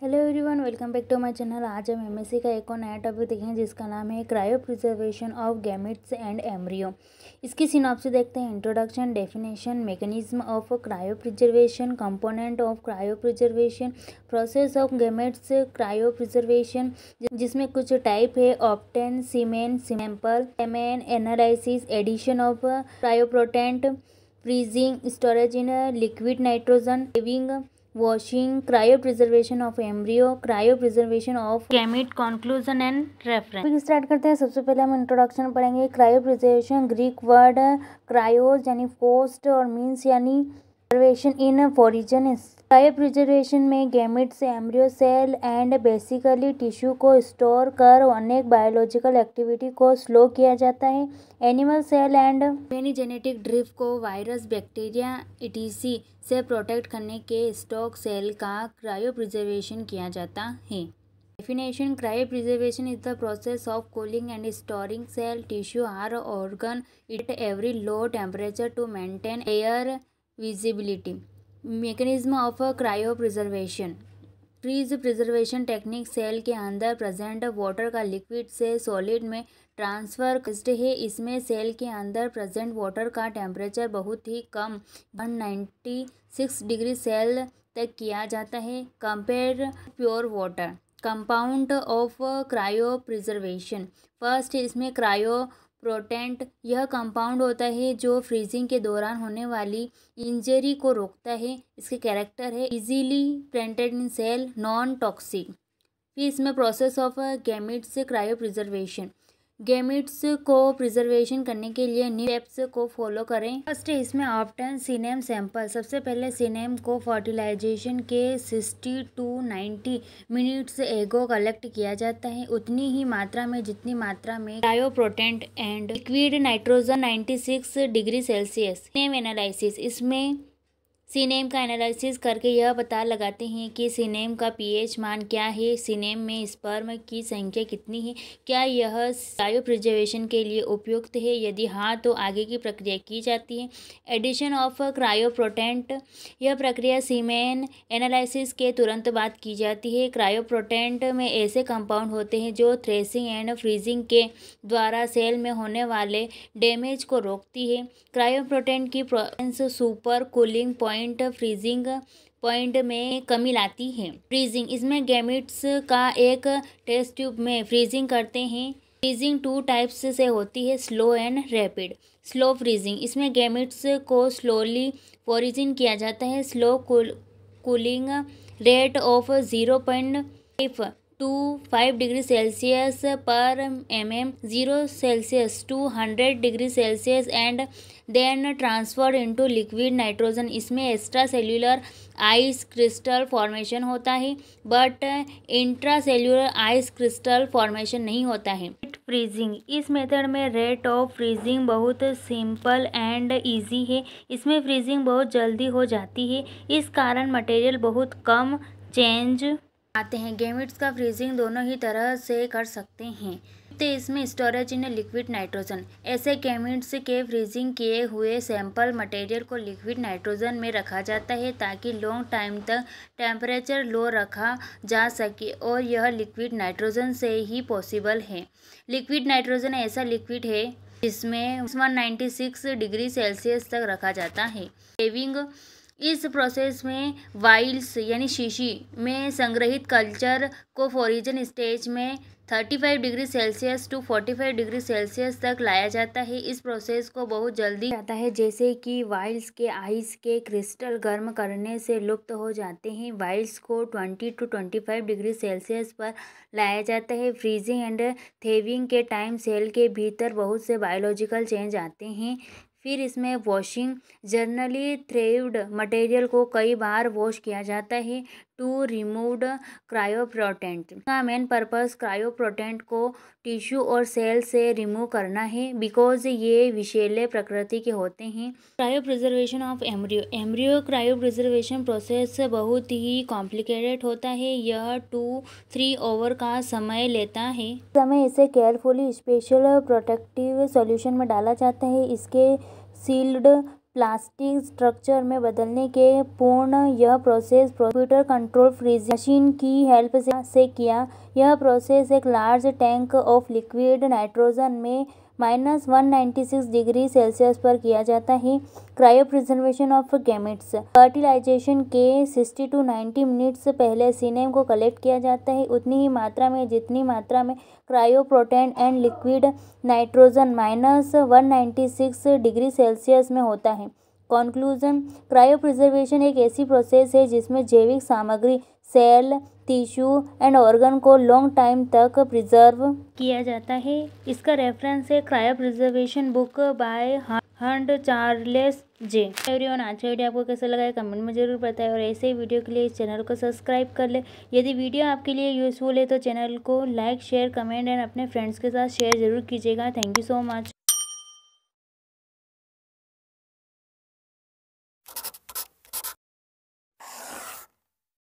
Hello everyone, welcome back to my channel. आज हम MSc का एक और नया टॉपिक देखेंगे जिसका नाम है cryopreservation of gametes and embryo. इसकी सिनॉप्सिस देखते हैं। Introduction, definition, mechanism of cryopreservation, component of cryopreservation, process of gametes cryopreservation, जिसमें कुछ टाइप है: obtain, semen, sample, semen analysis, addition of cryoprotectant, freezing, storage in liquid nitrogen, saving, washing, cryopreservation of embryo, cryopreservation of gamete, conclusion and reference. Start करते हैं। सबसे पहले हम introduction पढ़ेंगे। Cryopreservation Greek word kryos यानी frost और means यानी preservation in frozen. Cryopreservation में gametes, embryo cell and basically tissue को स्टोर कर अनेक बायोलॉजिकल एक्टिविटी को स्लो किया जाता है। Animal cell and many genetic drift को वायरस, बैक्टीरिया इटीसी से प्रोटेक्ट करने के स्टॉक सेल का क्रायो प्रिजर्वेशन किया जाता है। Definition: cryopreservation is the process of cooling and storing cell, tissue और organ at every low temperature to maintain air visibility. Mechanism of cryopreservation: freeze preservation technique cell के अंदर present water का liquid से solid में transfer है। इसमें cell के अंदर प्रेजेंट वाटर का टेम्परेचर बहुत ही कम 196 डिग्री सेल तक किया जाता है compare pure water. Compound of cryo preservation: first, इसमें क्रायो प्रोटेंट, यह कंपाउंड होता है जो फ्रीजिंग के दौरान होने वाली इंजरी को रोकता है। इसके कैरेक्टर है इजीली प्रेंटेड इन सेल, नॉन टॉक्सिक। फिर इसमें process of gametes cryo preservation: gametes को प्रिजर्वेशन करने के लिए स्टेप्स को फॉलो करें। फर्स्ट है इसमें ऑप्टेन सीनेम सैंपल। सबसे पहले सीनेम को फर्टिलाइजेशन के 60 to 90 मिनट्स एगो कलेक्ट किया जाता है, उतनी ही मात्रा में जितनी मात्रा में cryoprotectant and liquid nitrogen 96 degree Celsius. Semen analysis: इसमें सीनेम का एनालिसिस करके यह पता लगाते हैं कि सीनेम का पीएच मान क्या है, सीनेम में स्पर्म की संख्या कितनी है, क्या यह क्रायो प्रिजर्वेशन के लिए उपयुक्त है, यदि हाँ तो आगे की प्रक्रिया की जाती है। एडिशन ऑफ क्रायोप्रोटेंट: यह प्रक्रिया सीमेन एनालिसिस के तुरंत बाद की जाती है। क्रायोप्रोटेंट में ऐसे कंपाउंड होते हैं जो थ्रेसिंग एंड फ्रीजिंग के द्वारा सेल में होने वाले डैमेज को रोकती है। क्रायोप्रोटेंट की presence super cooling point, freezing point में कमी लाती है। फ्रीजिंग: इसमें गैमेट्स का एक टेस्ट ट्यूब में फ्रीजिंग करते हैं। फ्रीजिंग 2 टाइप्स से होती है, slow and rapid. Slow freezing: इसमें गैमेट्स को स्लोली फ्रीजिंग किया जाता है। Slow cooling rate of 0.5 to 5 degree Celsius पर mm, 0 Celsius to 100 degree Celsius and then transferred into liquid nitrogen. इसमें extra cellular ice crystal formation होता है but intra cellular ice crystal formation नहीं होता है। फ्रीजिंग: इस मेथड में rate of freezing बहुत सिंपल एंड इजी है। इसमें फ्रीजिंग बहुत जल्दी हो जाती है, इस कारण मटेरियल बहुत कम चेंज आते हैं। गैमेट्स का फ्रीजिंग दोनों ही तरह से कर सकते हैं। तो इसमें स्टोरेज इन लिक्विड नाइट्रोजन: ऐसे गैमेट्स के फ्रीजिंग किए हुए सैंपल मटेरियल को लिक्विड नाइट्रोजन में रखा जाता है ताकि लॉन्ग टाइम तक टेम्परेचर लो रखा जा सके, और यह लिक्विड नाइट्रोजन से ही पॉसिबल है। लिक्विड नाइट्रोजन ऐसा लिक्विड है जिसमें 196 डिग्री सेल्सियस तक रखा जाता है। सेविंग: इस प्रोसेस में वाइल्स यानी शीशी में संग्रहित कल्चर को फॉरिजन स्टेज में 35 degree Celsius to 45 degree Celsius तक लाया जाता है। इस प्रोसेस को बहुत जल्दी जाता है, जैसे कि वाइल्स के आइस के क्रिस्टल गर्म करने से लुप्त हो जाते हैं। वाइल्स को 20 to 25 डिग्री सेल्सियस पर लाया जाता है। फ्रीजिंग एंड थेविंग के टाइम सेल के भीतर बहुत से बायोलॉजिकल चेंज आते हैं। फिर इसमें वॉशिंग: जनरली थ्रेव्ड मटेरियल को कई बार वॉश किया जाता है टू रिमूव क्रायोप्रोटेंट। का मेन पर्पस क्रायोप्रोटेंट को टिश्यू और सेल से रिमूव करना है बिकॉज ये विषैले प्रकृति के होते हैं। Cryo preservation of embryo: embryo cryopreservation process बहुत ही कॉम्प्लिकेटेड होता है। यह 2-3 आवर का समय लेता है। समय इसे केयरफुली स्पेशल प्रोटेक्टिव सॉल्यूशन में डाला जाता है। इसके सील्ड प्लास्टिक स्ट्रक्चर में बदलने के पूर्ण यह process computer control freezing machine की हेल्प से किया। यह प्रोसेस एक large tank of liquid nitrogen में -196 डिग्री सेल्सियस पर किया जाता है। Cryopreservation of gametes fertilization के 60 to 90 मिनट्स पहले सीनेम को कलेक्ट किया जाता है उतनी ही मात्रा में जितनी मात्रा में cryoprotectant and liquid nitrogen -196 degree Celsius में होता है। कंक्लूजन, क्रायोप्रिजर्वेशन एक ऐसी प्रोसेस है जिसमें जैविक सामग्री, सेल, टिश्यू एंड ऑर्गन को लॉन्ग टाइम तक प्रिजर्व किया जाता है। इसका रेफरेंस है cryopreservation book by Hunt Charles J. Everyone, आज का वीडियो आपको कैसा लगा है कमेंट में जरूर बताएं और ऐसे ही वीडियो के लिए इस चैनल को सब्सक्राइब कर ले। यदि वीडियो आपके लिए यूजफुल है तो चैनल को लाइक, शेयर, कमेंट एंड अपने फ्रेंड्स के साथ शेयर जरूर कीजिएगा। Thank you so much.